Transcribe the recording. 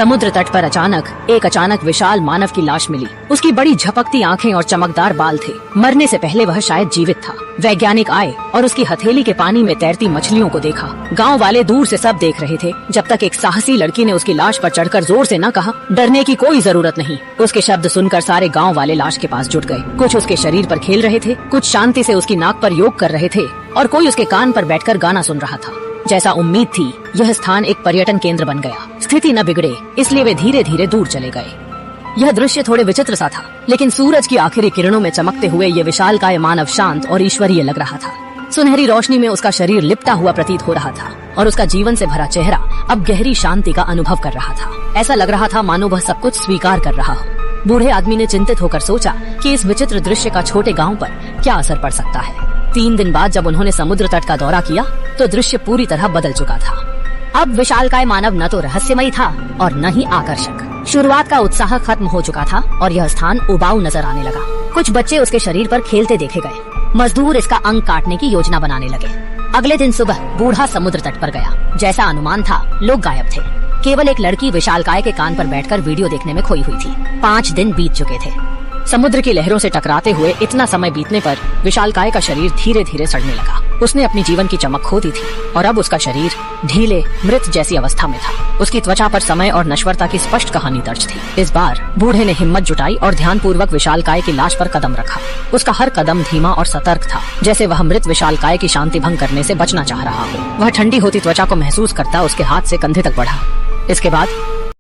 समुद्र तट पर अचानक विशाल मानव की लाश मिली। उसकी बड़ी झपकती आंखें और चमकदार बाल थे। मरने से पहले वह शायद जीवित था। वैज्ञानिक आए और उसकी हथेली के पानी में तैरती मछलियों को देखा। गांव वाले दूर से सब देख रहे थे, जब तक एक साहसी लड़की ने उसकी लाश पर चढ़कर जोर से न कहा, डरने की कोई जरूरत नहीं। उसके शब्द सुनकर सारे गाँव वाले लाश के पास जुट गए। कुछ उसके शरीर पर खेल रहे थे, कुछ शांति से उसकी नाक पर योग कर रहे थे और कोई उसके कान पर बैठकर गाना सुन रहा था। जैसा उम्मीद थी, यह स्थान एक पर्यटन केंद्र बन गया। स्थिति न बिगड़े, इसलिए वे धीरे धीरे दूर चले गए। यह दृश्य थोड़े विचित्र सा था, लेकिन सूरज की आखिरी किरणों में चमकते हुए ये विशालकाय मानव शांत और ईश्वरीय लग रहा था। सुनहरी रोशनी में उसका शरीर लिपटा हुआ प्रतीत हो रहा था और उसका जीवन से भरा चेहरा अब गहरी शांति का अनुभव कर रहा था। ऐसा लग रहा था मानो वह सब कुछ स्वीकार कर रहा हो। बूढ़े आदमी ने चिंतित होकर सोचा कि इस विचित्र दृश्य का छोटे गाँव पर क्या असर पड़ सकता है। 3 दिन बाद जब उन्होंने समुद्र तट का दौरा किया तो दृश्य पूरी तरह बदल चुका था। अब विशालकाय मानव न तो रहस्यमयी था और न ही आकर्षक। शुरुआत का उत्साह खत्म हो चुका था और यह स्थान उबाऊ नजर आने लगा। कुछ बच्चे उसके शरीर पर खेलते देखे गए। मजदूर इसका अंग काटने की योजना बनाने लगे। अगले दिन सुबह बूढ़ा समुद्र तट पर गया। जैसा अनुमान था, लोग गायब थे। केवल एक लड़की विशालकाय के कान पर बैठकर वीडियो देखने में खोई हुई थी। 5 दिन बीत चुके थे। समुद्र की लहरों से टकराते हुए इतना समय बीतने पर विशालकाय का शरीर धीरे धीरे सड़ने लगा। उसने अपनी जीवन की चमक खो दी थी और अब उसका शरीर ढीले मृत जैसी अवस्था में था। उसकी त्वचा पर समय और नश्वरता की स्पष्ट कहानी दर्ज थी। इस बार बूढ़े ने हिम्मत जुटाई और ध्यानपूर्वक विशालकाय की लाश पर कदम रखा। उसका हर कदम धीमा और सतर्क था, जैसे वह मृत विशालकाय की शांति भंग करने से बचना चाह रहा हो। वह ठंडी होती त्वचा को महसूस करता उसके हाथ से कंधे तक बढ़ा। इसके बाद